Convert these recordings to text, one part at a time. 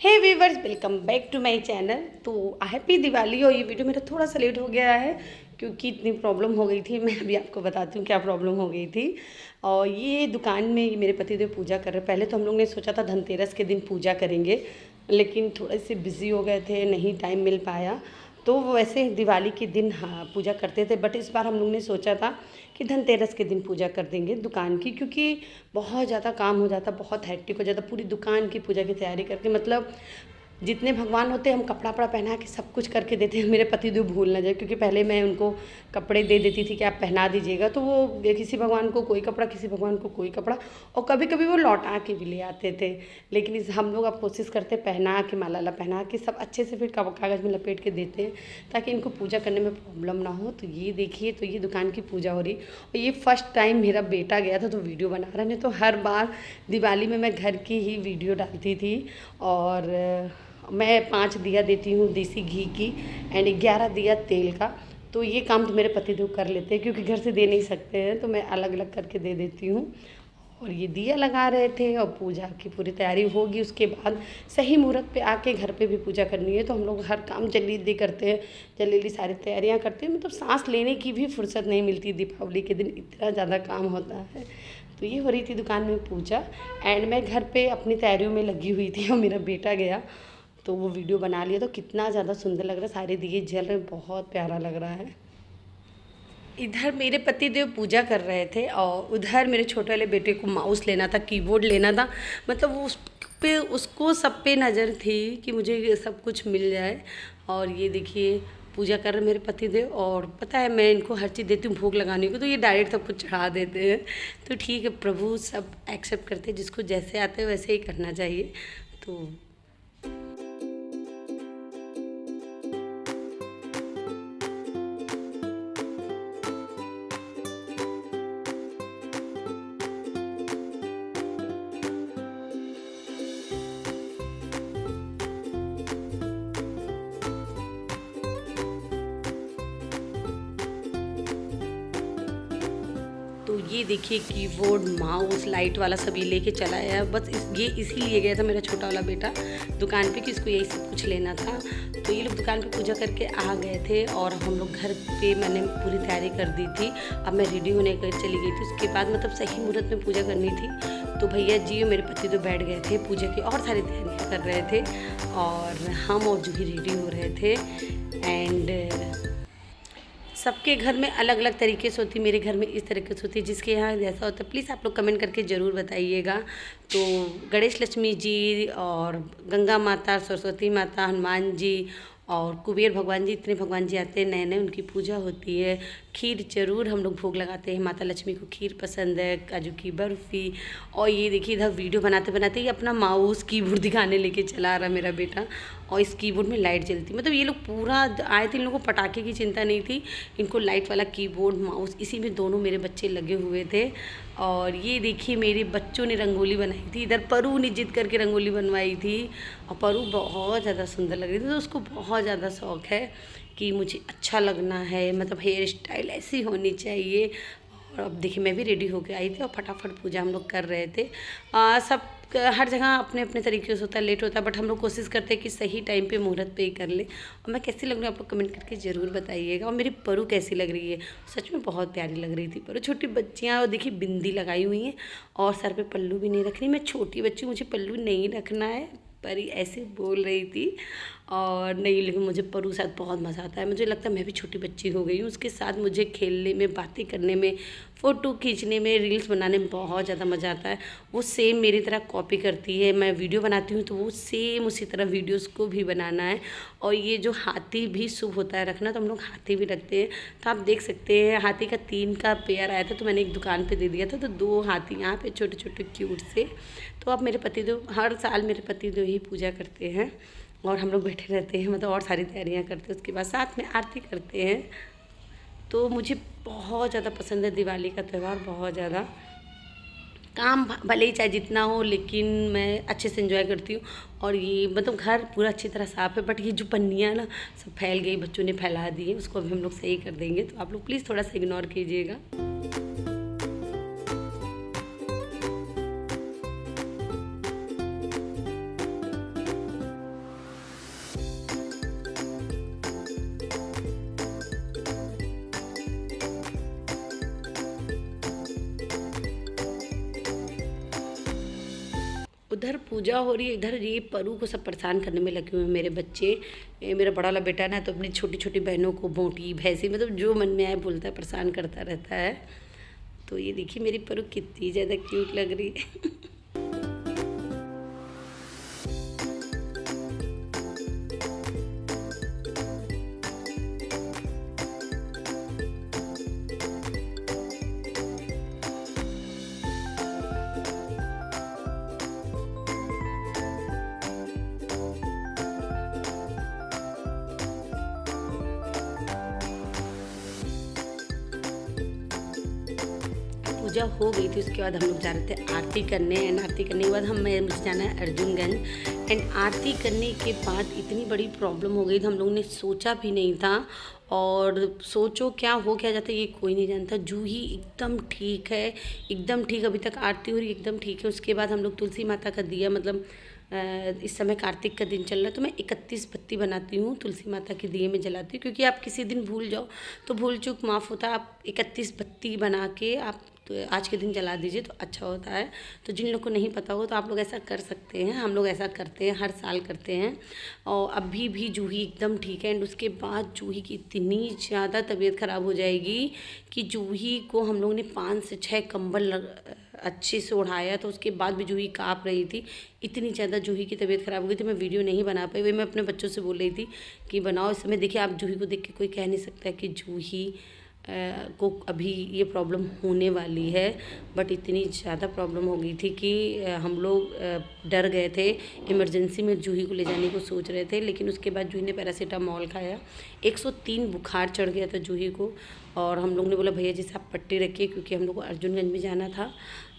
Hey viewers, welcome back to my channel. तो happy Diwali. और ये वीडियो मेरा थोड़ा सा लेट हो गया है क्योंकि इतनी प्रॉब्लम हो गई थी। मैं अभी आपको बताती हूँ क्या प्रॉब्लम हो गई थी। और ये दुकान में ये मेरे पतिदेव पूजा कर रहे। पहले तो हम लोग ने सोचा था धनतेरस के दिन पूजा करेंगे, लेकिन थोड़े से बिज़ी हो गए थे, नहीं टाइम मिल पाया। तो वो वैसे दिवाली के दिन हाँ पूजा करते थे, बट इस बार हम लोग ने सोचा था कि धनतेरस के दिन पूजा कर देंगे दुकान की, क्योंकि बहुत ज़्यादा काम हो जाता, बहुत हैक्टिक हो जाता पूरी दुकान की पूजा की तैयारी करके। मतलब जितने भगवान होते हैं हम कपड़ा वपड़ा पहना के सब कुछ करके देते हैं, मेरे पति देव भूल ना जाए, क्योंकि पहले मैं उनको कपड़े दे देती थी कि आप पहना दीजिएगा, तो वो किसी भगवान को कोई कपड़ा, किसी भगवान को कोई कपड़ा, और कभी कभी वो लौटा के भी ले आते थे। लेकिन इस हम लोग अब कोशिश करते पहना के, माला ला पहना के सब अच्छे से फिर कागज़ में लपेट के देते हैं ताकि इनको पूजा करने में प्रॉब्लम ना हो। तो ये देखिए, तो ये दुकान की पूजा हो रही। और ये फर्स्ट टाइम मेरा बेटा गया था तो वीडियो बना रहा, नहीं तो हर बार दिवाली में मैं घर की ही वीडियो डालती थी। और मैं 5 दिया देती हूँ देसी घी की एंड 11 दिया तेल का। तो ये काम तो मेरे पतिदेव कर लेते हैं, क्योंकि घर से दे नहीं सकते हैं, तो मैं अलग अलग करके दे देती हूँ। और ये दिया लगा रहे थे और पूजा की पूरी तैयारी होगी। उसके बाद सही मुहूर्त पे आके घर पे भी पूजा करनी है, तो हम लोग हर काम जल्दी जल्दी करते हैं, जल्दी जल्दी सारी तैयारियाँ करते हैं। मतलब सांस लेने की भी फुर्सत नहीं मिलती दीपावली के दिन, इतना ज़्यादा काम होता है। तो ये हो रही थी दुकान में पूजा एंड मैं घर पे अपनी तैयारियों में लगी हुई थी और मेरा बेटा गया तो वो वीडियो बना लिया। तो कितना ज़्यादा सुंदर लग रहा है, सारे दिए जल रहे, बहुत प्यारा लग रहा है। इधर मेरे पतिदेव पूजा कर रहे थे और उधर मेरे छोटे वाले बेटे को माउस लेना था, कीबोर्ड लेना था। मतलब वो उस पे उसको सब पे नज़र थी कि मुझे ये सब कुछ मिल जाए। और ये देखिए पूजा कर रहे मेरे पतिदेव। और पता है मैं इनको हर चीज़ देती हूँ भोग लगाने को, तो ये डायरेक्ट सब कुछ चढ़ा देते हैं। तो ठीक है, प्रभु सब एक्सेप्ट करते हैं, जिसको जैसे आते हैं वैसे ही करना चाहिए। तो ये देखिए कीबोर्ड, माउस, लाइट वाला सब ये लेके चला आया। बस ये इसीलिए गया था मेरा छोटा वाला बेटा दुकान पे कि इसको यही सब कुछ लेना था। तो ये लोग दुकान पे पूजा करके आ गए थे और हम लोग घर पे मैंने पूरी तैयारी कर दी थी। अब मैं रेडी होने कर चली गई थी। उसके बाद मतलब सही मुहूर्त में पूजा करनी थी, तो भैया जी और मेरे पति तो बैठ गए थे पूजा की और सारी तैयारियाँ कर रहे थे और हम और जूही रेडी हो रहे थे। एंड सबके घर में अलग अलग तरीके से होती, मेरे घर में इस तरीके से होती है, जिसके यहाँ जैसा होता है प्लीज़ आप लोग कमेंट करके ज़रूर बताइएगा। तो गणेश लक्ष्मी जी और गंगा माता, सरस्वती माता, हनुमान जी और कुबेर भगवान जी, इतने भगवान जी आते हैं, नए नए उनकी पूजा होती है। खीर ज़रूर हम लोग भोग लगाते हैं, माता लक्ष्मी को खीर पसंद है, काजू की बर्फ़ी। और ये देखिए इधर वीडियो बनाते बनाते ही अपना माउस कीबोर्ड दिखाने लेके चला रहा मेरा बेटा। और इस कीबोर्ड में लाइट जलती, मतलब ये लोग पूरा आए थे, इन लोगों को पटाखे की चिंता नहीं थी, इनको लाइट वाला कीबोर्ड, माउस, इसी में दोनों मेरे बच्चे लगे हुए थे। और ये देखिए मेरे बच्चों ने रंगोली बनाई थी। इधर परू ने जिद करके रंगोली बनवाई थी और परू बहुत ज़्यादा सुंदर लग रही थी। तो उसको बहुत ज़्यादा शौक़ है कि मुझे अच्छा लगना है, मतलब हेयर स्टाइल ऐसी होनी चाहिए। और अब देखिए मैं भी रेडी होके आई थी और फटाफट पूजा हम लोग कर रहे थे। सब हर जगह अपने अपने तरीके से होता है, लेट होता है, बट हम लोग कोशिश करते हैं कि सही टाइम पे मुहूर्त पे ही कर ले। और मैं कैसी लग रही हूँ आप लोग कमेंट करके ज़रूर बताइएगा। और मेरी परू कैसी लग रही है, सच में बहुत प्यारी लग रही थी परू। छोटी बच्चियाँ और देखिए बिंदी लगाई हुई हैं और सर पे पल्लू भी नहीं रख रही। मैं छोटी बच्ची, मुझे पल्लू नहीं रखना है, परी ऐसे बोल रही थी। और नहीं, लेकिन मुझे परू साथ बहुत मज़ा आता है। मुझे लगता है मैं भी छोटी बच्ची हो गई हूँ, उसके साथ मुझे खेलने में, बातें करने में, फ़ोटो खींचने में, रील्स बनाने में बहुत ज़्यादा मज़ा आता है। वो सेम मेरी तरह कॉपी करती है, मैं वीडियो बनाती हूँ तो वो सेम उसी तरह वीडियोस को भी बनाना है। और ये जो हाथी भी शुभ होता है रखना, तो हम लोग हाथी भी रखते हैं। तो आप देख सकते हैं हाथी का 3 का पेयर आया था, तो मैंने एक दुकान पर दे दिया था, तो 2 हाथी यहाँ पर छोटे छोटे क्यूट से। तो अब मेरे पतिदेव, हर साल मेरे पतिदेव ही पूजा करते हैं और हम लोग बैठे रहते हैं, मतलब और सारी तैयारियां करते हैं। उसके बाद साथ में आरती करते हैं। तो मुझे बहुत ज़्यादा पसंद है दिवाली का त्यौहार, बहुत ज़्यादा। काम भले ही चाहे जितना हो, लेकिन मैं अच्छे से एंजॉय करती हूँ। और ये मतलब घर पूरा अच्छी तरह साफ़ है, बट ये जो पन्नियाँ ना सब फैल गई, बच्चों ने फैला दी है, उसको अभी हम लोग सही कर देंगे। तो आप लोग प्लीज़ थोड़ा सा इग्नोर कीजिएगा। उधर पूजा हो रही है, इधर ये परू को सब परेशान करने में लगे हुए हैं मेरे बच्चे। मेरा बड़ा वाला बेटा ना तो अपनी छोटी छोटी बहनों को बोटी भैंसी मतलब जो मन में आए बोलता है, परेशान करता रहता है। तो ये देखिए मेरी परू कितनी ज़्यादा क्यूट लग रही है। पूजा हो गई थी, उसके बाद हम लोग जा रहे थे आरती करने। एंड आरती करने के बाद मुझे जाना है अर्जुनगंज। एंड आरती करने के बाद इतनी बड़ी प्रॉब्लम हो गई थी, हम लोगों ने सोचा भी नहीं था। और सोचो क्या हो क्या जाता है ये कोई नहीं जानता। जूही एकदम ठीक है, एकदम ठीक, अभी तक आरती हो रही एकदम ठीक है। उसके बाद हम लोग तुलसी माता का दिया, मतलब इस समय कार्तिक का दिन चल रहा है तो मैं 31 बत्ती बनाती हूँ, तुलसी माता के दिए में जलाती हूँ। क्योंकि आप किसी दिन भूल जाओ तो भूल चूक माफ़ होता है। आप 31 बत्ती बना के आप तो आज के दिन जला दीजिए तो अच्छा होता है। तो जिन लोग को नहीं पता हो तो आप लोग ऐसा कर सकते हैं, हम लोग ऐसा करते हैं, हर साल करते हैं। और अभी भी जूही एकदम ठीक है। एंड उसके बाद जूही की इतनी ज़्यादा तबीयत ख़राब हो जाएगी कि जूही को हम लोग ने 5 से 6 कंबल अच्छे से ओढ़ाया। तो उसके बाद भी जूही काँप रही थी, इतनी ज़्यादा जूही की तबीयत ख़राब हो गई थी। मैं वीडियो नहीं बना पाई, वही मैं अपने बच्चों से बोल रही थी कि बनाओ। इस समय देखिए आप जूही को देख के कोई कह नहीं सकता कि जूही को अभी ये प्रॉब्लम होने वाली है। बट इतनी ज़्यादा प्रॉब्लम हो गई थी कि हम लोग डर गए थे। इमरजेंसी में जूही को ले जाने को सोच रहे थे, लेकिन उसके बाद जूही ने पैरासीटामॉल खाया। 103 बुखार चढ़ गया था जूही को। और हम लोग ने बोला भैया जी से आप पट्टी रखिए, क्योंकि हम लोग को अर्जुनगंज में जाना था,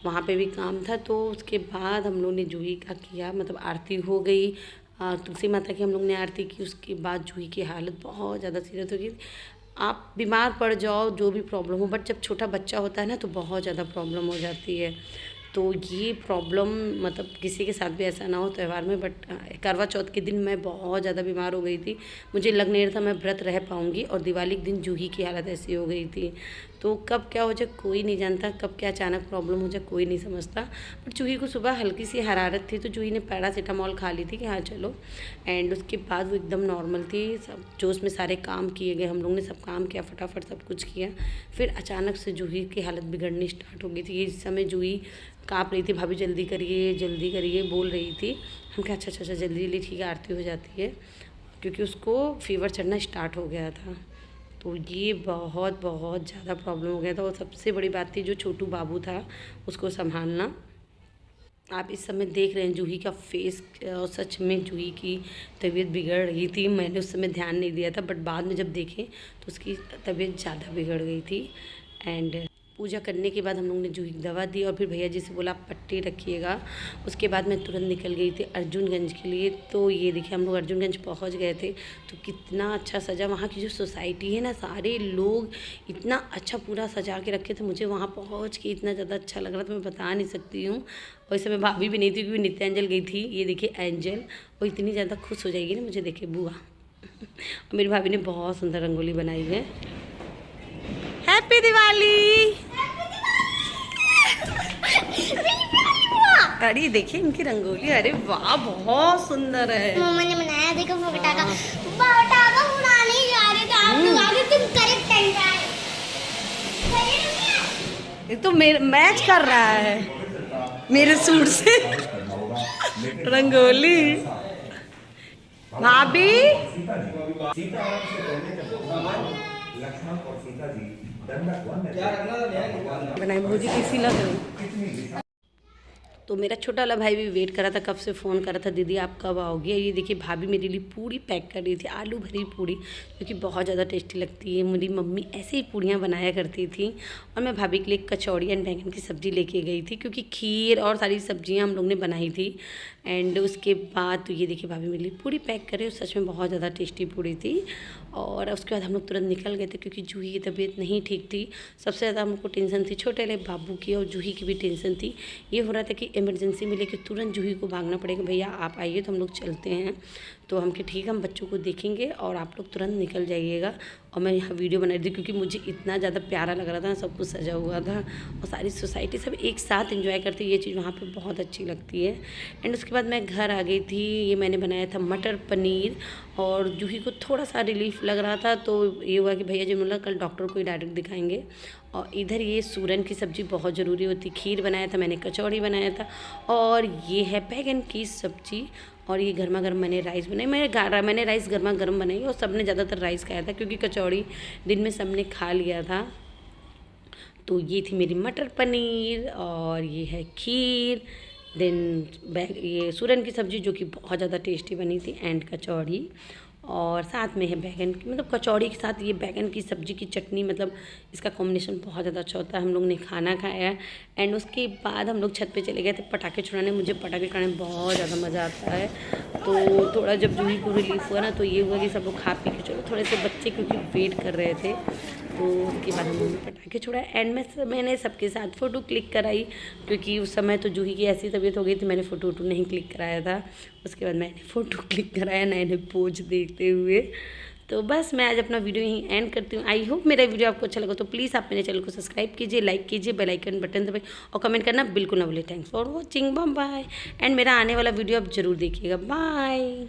वहाँ पे भी काम था। तो उसके बाद हम लोग ने जूही का किया, मतलब आरती हो गई, तुलसी माता की हम लोग ने आरती की। उसके बाद जूही की हालत बहुत ज़्यादा सीरियस हो गई। आप बीमार पड़ जाओ जो भी प्रॉब्लम हो, बट जब छोटा बच्चा होता है ना तो बहुत ज़्यादा प्रॉब्लम हो जाती है। तो ये प्रॉब्लम मतलब किसी के साथ भी ऐसा ना हो त्यौहार में। बट करवा चौथ के दिन मैं बहुत ज़्यादा बीमार हो गई थी, मुझे लग नहीं रहा था मैं व्रत रह पाऊँगी। और दिवाली के दिन जूही की हालत ऐसी हो गई थी। तो कब क्या हो जाए कोई नहीं जानता, कब क्या अचानक प्रॉब्लम हो जाए कोई नहीं समझता। बट जूही को सुबह हल्की सी हरारत थी तो जूही ने पैरासीटामॉल खा ली थी कि हाँ चलो। एंड उसके बाद वो एकदम नॉर्मल थी। सब जो उसमें सारे काम किए गए, हम लोग ने सब काम किया, फटाफट सब कुछ किया। फिर अचानक से जूही की हालत बिगड़नी स्टार्ट हो गई थी। इस समय जूही काँप रही थी, भाभी जल्दी करिए बोल रही थी। हम क्या अच्छा जल्दी ठीक है आरती हो जाती है, क्योंकि उसको फीवर चढ़ना स्टार्ट हो गया था। तो ये बहुत ज़्यादा प्रॉब्लम हो गया था। और सबसे बड़ी बात थी जो छोटू बाबू था उसको संभालना। आप इस समय देख रहे हैं जूही का फेस, और सच में जूही की तबीयत बिगड़ रही थी। मैंने उस समय ध्यान नहीं दिया था, बट बाद में जब देखें तो उसकी तबीयत ज़्यादा बिगड़ गई थी। एंड पूजा करने के बाद हम लोग ने जूही की दवा दी और फिर भैया जी से बोला आप पट्टी रखिएगा। उसके बाद मैं तुरंत निकल गई थी अर्जुनगंज के लिए। तो ये देखिए हम लोग अर्जुनगंज पहुंच गए थे। तो कितना अच्छा सजा, वहाँ की जो सोसाइटी है ना, सारे लोग इतना अच्छा पूरा सजा के रखे थे। मुझे वहाँ पहुँच के इतना ज़्यादा अच्छा लग रहा था, मैं बता नहीं सकती हूँ। और इस समय भाभी भी नहीं थी क्योंकि नित्यांजल गई थी। ये देखिए एंजल, वो इतनी ज़्यादा खुश हो जाएगी ना मुझे देखे बुआ। और मेरी भाभी ने बहुत सुंदर रंगोली बनाई है। हैप्पी दिवाली। अरे देखिए इनकी रंगोली, अरे वाह बहुत सुंदर है। मम्मा ने बनाया, देखो पटाखा उड़ाने जा रहे थे आप लोग, आगे तुम करेक्ट टाइम पे आए। ये तो मैच कर रहा है मेरे सूट से रंगोली। भाभी बनाई मुझे किसी लग रही। तो मेरा छोटा वाला भाई भी वेट कर रहा था, कब से फ़ोन कर रहा था दीदी आप कब आओगे। ये देखिए भाभी मेरे लिए पूड़ी पैक कर रही थी, आलू भरी पूड़ी, जो कि बहुत ज़्यादा टेस्टी लगती है। मेरी मम्मी ऐसे ही पूड़ियाँ बनाया करती थी। और मैं भाभी के लिए कचौड़ी एंड बैंगन की सब्ज़ी लेके गई थी, क्योंकि खीर और सारी सब्जियाँ हम लोग ने बनाई थी। एंड उसके बाद तो ये देखिए भाभी मेरे लिए पूड़ी पैक करे, सच में बहुत ज़्यादा टेस्टी पूड़ी थी। और उसके बाद हम लोग तुरंत निकल गए थे, क्योंकि जूही की तबीयत नहीं ठीक थी। सबसे ज़्यादा हमको टेंशन थी छोटे वाले बाबू की, और जूही की भी टेंशन थी। ये हो रहा था कि इमरजेंसी में लेके तुरंत जूही को भागना पड़ेगा, भैया आप आइए तो हम लोग चलते हैं। तो हम कि ठीक हम बच्चों को देखेंगे और आप लोग तुरंत निकल जाइएगा। और मैं यहाँ वीडियो बना रही थी क्योंकि मुझे इतना ज़्यादा प्यारा लग रहा था, सब कुछ सजा हुआ था और सारी सोसाइटी सब एक साथ एंजॉय करती है। ये चीज़ वहाँ पे बहुत अच्छी लगती है। एंड उसके बाद मैं घर आ गई थी। ये मैंने बनाया था मटर पनीर और जूही को थोड़ा सा रिलीफ लग रहा था, तो ये हुआ कि भैया जी बोला कल डॉक्टर को ही डायरेक्ट दिखाएंगे। और इधर ये सूरन की सब्ज़ी बहुत ज़रूरी होती, खीर बनाया था मैंने, कचौड़ी बनाया था और ये है बैगन की सब्ज़ी। और ये गर्मा गर्म मैंने राइस बनाई। मैंने राइस गर्मा गर्म बनाई और सबने ज़्यादातर राइस खाया था क्योंकि कचौड़ी दिन में सबने खा लिया था। तो ये थी मेरी मटर पनीर और ये है खीर, देन ये सूरन की सब्ज़ी जो कि बहुत ज़्यादा टेस्टी बनी थी, एंड कचौड़ी और साथ में है बैगन की, मतलब कचौड़ी के साथ ये बैगन की सब्ज़ी की चटनी, मतलब इसका कॉम्बिनेशन बहुत ज़्यादा अच्छा होता है। हम लोग ने खाना खाया एंड उसके बाद हम लोग छत पे चले गए थे पटाखे छुड़ाने। मुझे पटाखे छुड़ाने में बहुत ज़्यादा मज़ा आता है। तो थोड़ा जब जूही को रिलीफ हुआ ना, तो ये हुआ कि सब लोग खा पी के चलो, थोड़े से बच्चे क्योंकि वेट कर रहे थे। तो उसके बाद हम लोग ने पटाखे छुड़ाए एंड मैंने सबके साथ फ़ोटो क्लिक कराई क्योंकि उस समय तो जूही की ऐसी तबीयत हो गई थी, मैंने फ़ोटो वोटो नहीं क्लिक कराया था। उसके बाद मैंने फ़ोटो क्लिक कराया नए नए पोज देखते हुए। तो बस मैं आज अपना वीडियो यहीं एंड करती हूँ। आई होप मेरा वीडियो आपको अच्छा लगा, तो प्लीज़ आप मेरे चैनल को सब्सक्राइब कीजिए, लाइक कीजिए, बेल आइकन बटन दबाइए और कमेंट करना बिल्कुल ना भूलिए। Thanks for watching, bye bye. And मेरा आने वाला वीडियो आप ज़रूर देखिएगा। बाय।